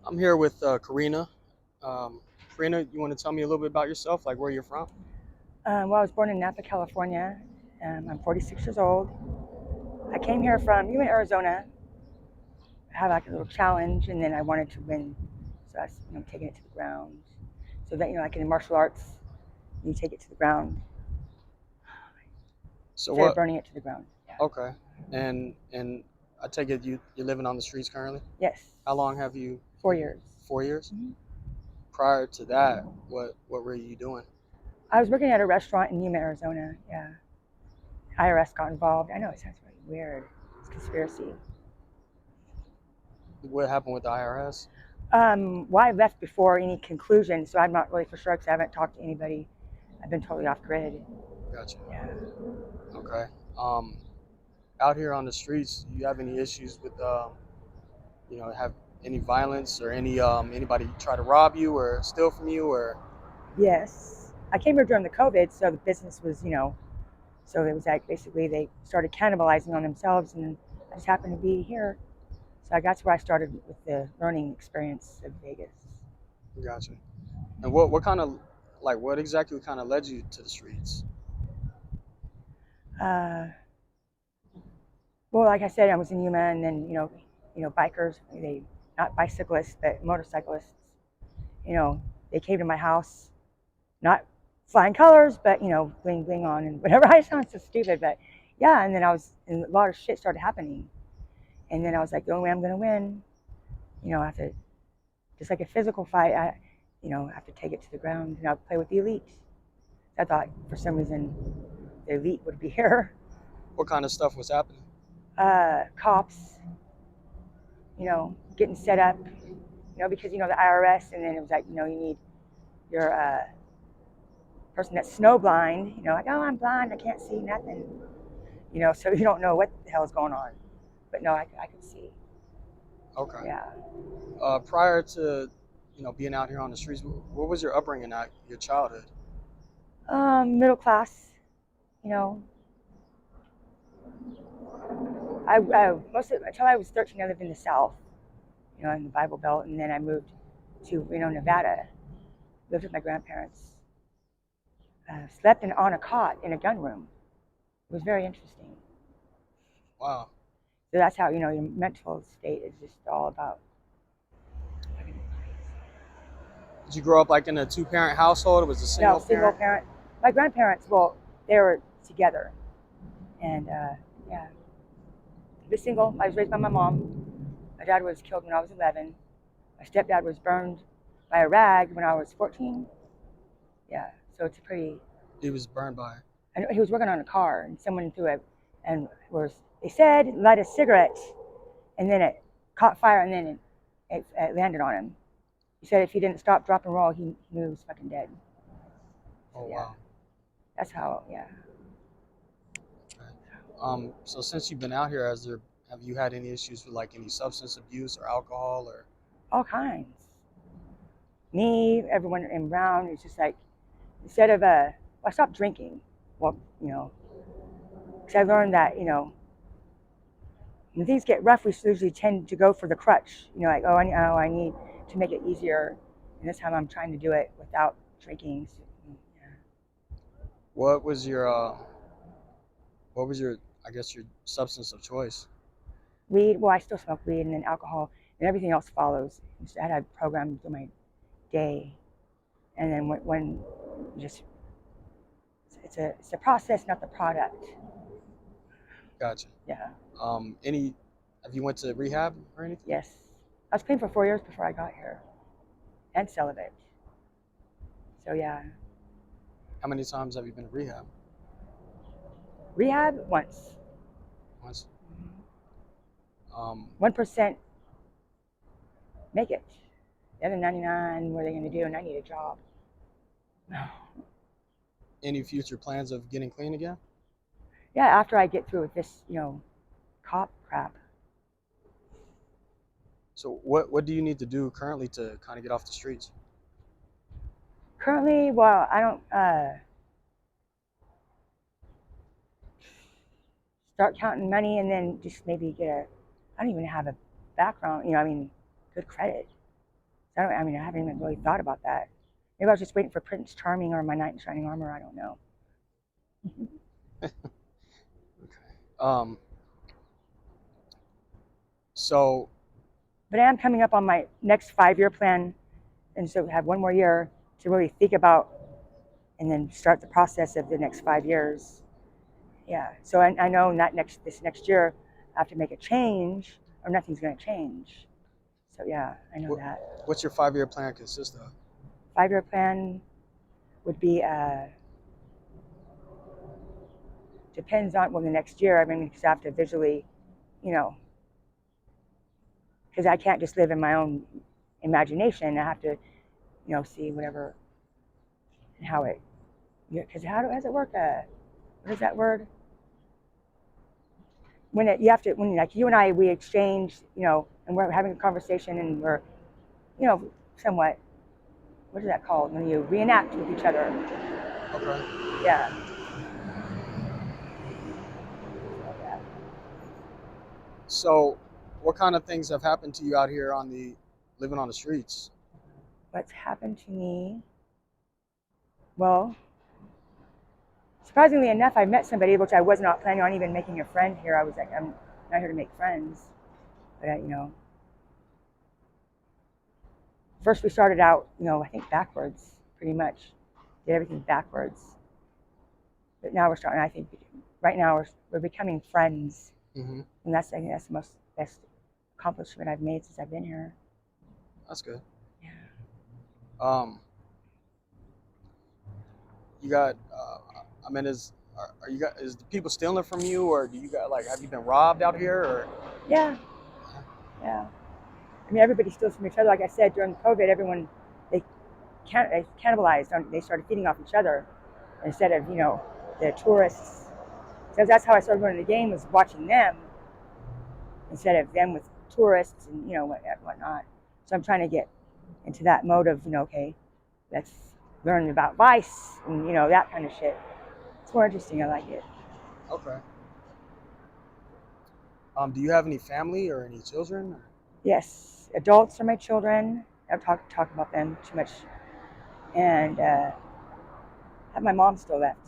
I'm here with Corinna. Corinna, you want to tell me a little bit about yourself, like where you're from? Well, I was born in Napa, California. I'm 46 years old. I came here from Yuma, Arizona. I had like a little challenge, and then I wanted to win, so I was, taking it to the ground. So that like in martial arts, you take it to the ground So instead of what? burning it to the ground. Yeah. Okay, and I take it you're living on the streets currently. Yes. How long have you? 4 years. 4 years. hmm Prior to that, what were you doing? I was working at a restaurant in Yuma, Arizona. Yeah. IRS got involved. I know it sounds really weird. It's conspiracy. What happened with the IRS? Well, I left before any conclusion, so I'm not really for sure because I haven't talked to anybody. I've been totally off grid. Gotcha. Yeah. Okay. Um, Out here on the streets, you have any issues with have any violence or anybody try to rob you or steal from you or? Yes. I came here during the COVID, so the business was, so it was like basically they started cannibalizing on themselves, and I just happened to be here. So that's where I started with the learning experience of Vegas. Gotcha. And what kind of like what exactly kind of led you to the streets? Uh, well, like I said, I was in Yuma, and then bikers, they not bicyclists but motorcyclists, you know, they came to my house, not flying colors, but bling bling on and whatever. I sound so stupid, but yeah. And then and a lot of shit started happening, and then I was like, the only way I'm gonna win, I have to, just like a physical fight, I have to take it to the ground, and I'll play with the elite. I thought for some reason the elite would be here. What kind of stuff was happening? Cops, getting set up, because the IRS, and then it was like, you need your person that's snow blind, like, oh, I'm blind, I can't see nothing, so you don't know what the hell is going on. But no, I could see. Okay. Yeah. Prior to being out here on the streets, what was your upbringing at your childhood? Middle class, you know. Most of until I was 13, I lived in the South, in the Bible Belt, and then I moved to Reno, Nevada. Lived with my grandparents. Slept on a cot in a gun room. It was very interesting. Wow. So that's how your mental state is just all about. Did you grow up like in a two-parent household? It was a No, single single parent? parent. My grandparents, well, they were together, and yeah, I was single. I was raised by my mom. My dad was killed when I was 11. My stepdad was burned by a rag when I was 14. Yeah, so it's a pretty. He was burned by. I know he was working on a car, and someone threw it, and they said light a cigarette, and then it caught fire, and then it landed on him. He said if he didn't stop, drop, and roll, he knew he was fucking dead. So Oh yeah, wow. that's how. Yeah, Okay. So since you've been out here, have you had any issues with like any substance abuse or alcohol or? all kinds. Me, everyone around, it's just like instead of I stopped drinking. Well, because I learned that when things get rough, we usually tend to go for the crutch. Like, I need to make it easier, and this time I'm trying to do it without drinking. So, yeah. What was your what was your I guess your substance of choice? Weed. Well, I still smoke weed, and then alcohol, and everything else follows. I had a program through my day, and then when just it's a process, not the product. Gotcha. Yeah. Any have you went to rehab or anything? Yes. I was clean for 4 years before I got here, and celibate. So yeah, How many times have you been to rehab? rehab once. Once. Um, 1% make it. The other 99, what are they going to do? And I need a job. any future plans of getting clean again? Yeah, after I get through with this, cop crap. So what do you need to do currently to kind of get off the streets? Currently, well, I don't start counting money, and then just maybe I don't even have a background. I mean, good credit. So I mean, I haven't even really thought about that. Maybe I was just waiting for Prince Charming or my knight in shining armor. I don't know. Um, so But I am coming up on my next 5-year plan, and so have one more year to really think about and then start the process of the next 5 years. Yeah. So I know not this next year I have to make a change, or nothing's going to change. So yeah, I know what, that. what's your 5-year plan consist of? 5-year plan would be depends on the next year. I mean, because I have to visually, you know, because I can't just live in my own imagination. I have to, see whatever and how it. Because how does it work? What is that word? When you have to, when like you and I, we exchange, and we're having a conversation and we're, somewhat. What is that called? When you reenact with each other. Okay. Yeah. So, what kind of things have happened to you out here on the living on the streets? What's happened to me? Well, surprisingly enough, I met somebody which I was not planning on even making a friend here. I was like, I'm not here to make friends, but first we started out, I think backwards, pretty much, did everything backwards. But now we're starting. I think right now we're becoming friends, Mm-hmm. and I think that's the best accomplishment I've made since I've been here. That's good. Yeah. Um, you got. I mean, are you got is the people stealing from you, or do you got like have you been robbed out here, or? Yeah. Yeah. I mean, everybody steals from each other. Like I said, during COVID, everyone they they cannibalized. They started feeding off each other instead of the tourists. So that's how I started going to the game, was watching them instead of them with tourists and whatnot. So I'm trying to get into that mode of okay, let's learn about vice and that kind of shit. It's more interesting. I like it. Okay. Do you have any family or any children? Or? Yes, adults are my children. I don't talk about them too much, and have my mom still left.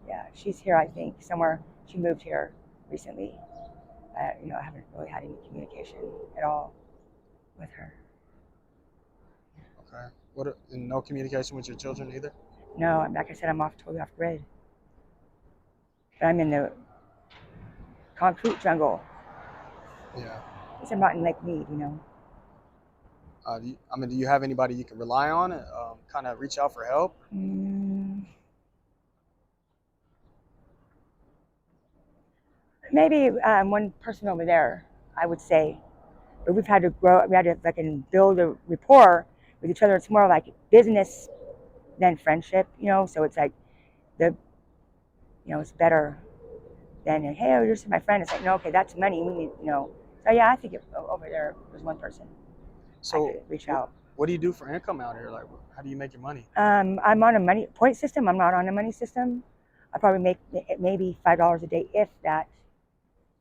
Yeah, she's here. I think somewhere. She moved here recently. I haven't really had any communication at all with her. Okay. And no communication with your children either? No, like I said, I'm totally off grid. But I'm in the concrete jungle. Yeah. It's I'm not in Lake Mead. I mean, do you have anybody you can rely on and kind of reach out for help? Mm, maybe one person over there, I would say. But we've had to grow. We had to build a rapport with each other. It's more like business than friendship. So it's like the it's better than hey, oh, you're just my friend. It's like no, okay, that's money. We need. So yeah, I think over there was one person I So, could reach out. what do you do for income out here? Like, how do you make your money? I'm on a money point system. I'm not on a money system. I probably make maybe $5 a day, if that.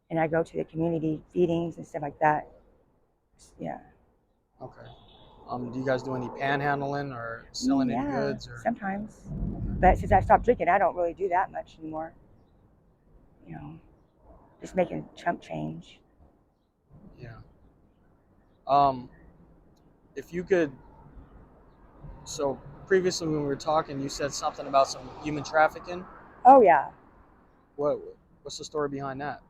And I go to the community feedings and stuff like that. Yeah. Okay. Do you guys do any panhandling or selling any Yeah, goods or? sometimes. But since I stopped drinking, I don't really do that much anymore. You know, just making chump change. Yeah. Um, if you could, so previously when we were talking, you said something about some human trafficking. Oh yeah. What what's the story behind that?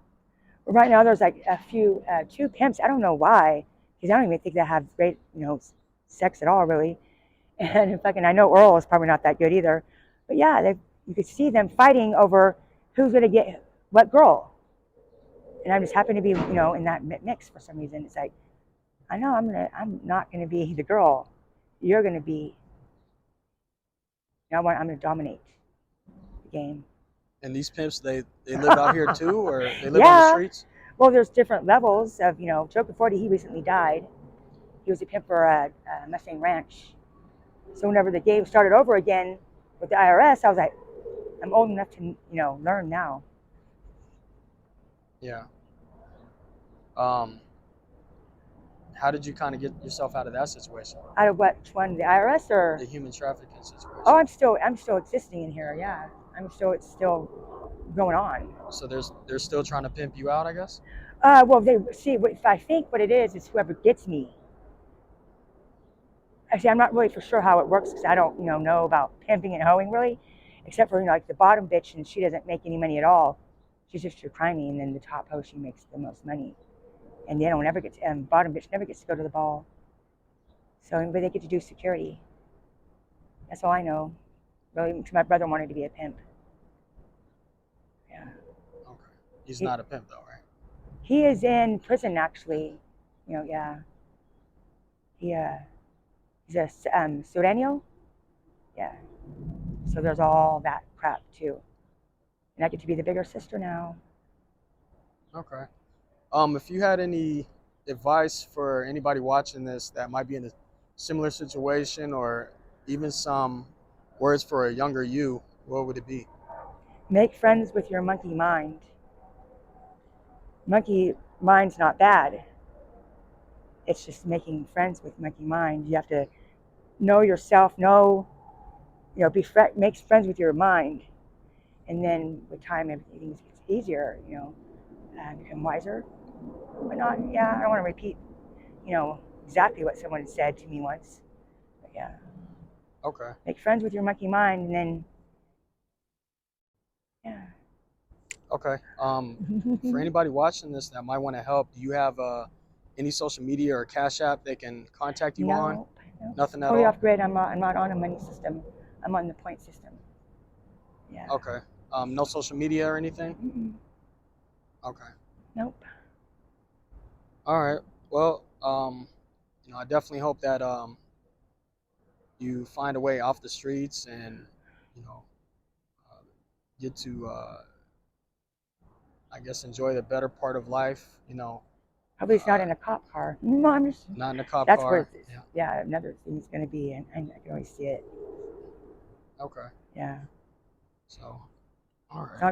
Right now there's like a few, two pimps. I don't know why, because I don't even think they have great, sex at all really. And fucking, I know oral is probably not that good either. But yeah, you could see them fighting over who's gonna get what girl. And I just happen to be, in that mix for some reason. It's like, I know I'm not gonna be the girl. You're gonna be. I'm gonna dominate the game. And these pimps, they live out here too, or they live on the Yeah. streets? Well, there's different levels of, Joker 40. He recently died. He was a pimp for a Mustang Ranch. So whenever the game started over again with the IRS, I was like, I'm old enough to, learn now. Yeah. Um, how did you kind of get yourself out of that situation, Out of what? Which one? The IRS the or? human trafficking situation? Oh, I'm still existing in here. Yeah, it's still going on. So they're still trying to pimp you out, I guess. Well, they see. If I think what it is whoever gets me. Actually, I'm not really for sure how it works because I don't, know about pimping and hoeing really, except for like the bottom bitch, and she doesn't make any money at all. She's just your primey, and then the top hoe she makes the most money, and they don't never get to, bottom bitch never gets to go to the ball. So, but they get to do security. That's all I know. Really, my brother wanted to be a pimp. Yeah, Okay. He's he, not a pimp though, right? he is in prison actually. Yeah, he he's a Sureño. Yeah, so there's all that crap too. And I get to be the bigger sister now. Okay. If you had any advice for anybody watching this that might be in a similar situation, or even some words for a younger you, what would it be? Make friends with your monkey mind. Monkey mind's not bad. It's just making friends with monkey mind. You have to know yourself, make friends with your mind. And then with time, everything gets easier, become wiser. But not, yeah, I don't want to repeat, exactly what someone said to me once. But yeah, Okay. make friends with your monkey mind and then, yeah. Okay. For anybody watching this that might want to help, do you have any social media or cash app they can contact you on? No, no. Nothing at Totally all. off grid. I'm not on a money system. I'm on the point system. Yeah. Okay. No social media or anything. Mm-mm. Okay. Nope. All right. Well, I definitely hope that you find a way off the streets and you know uh, get to I guess enjoy the better part of life. Hopefully it's not Uh, in a cop car. No, I'm just. not in a cop That's where. car. Yeah. Yeah, another thing's gonna be, and I can always see it. Okay. Yeah. So, all As right. long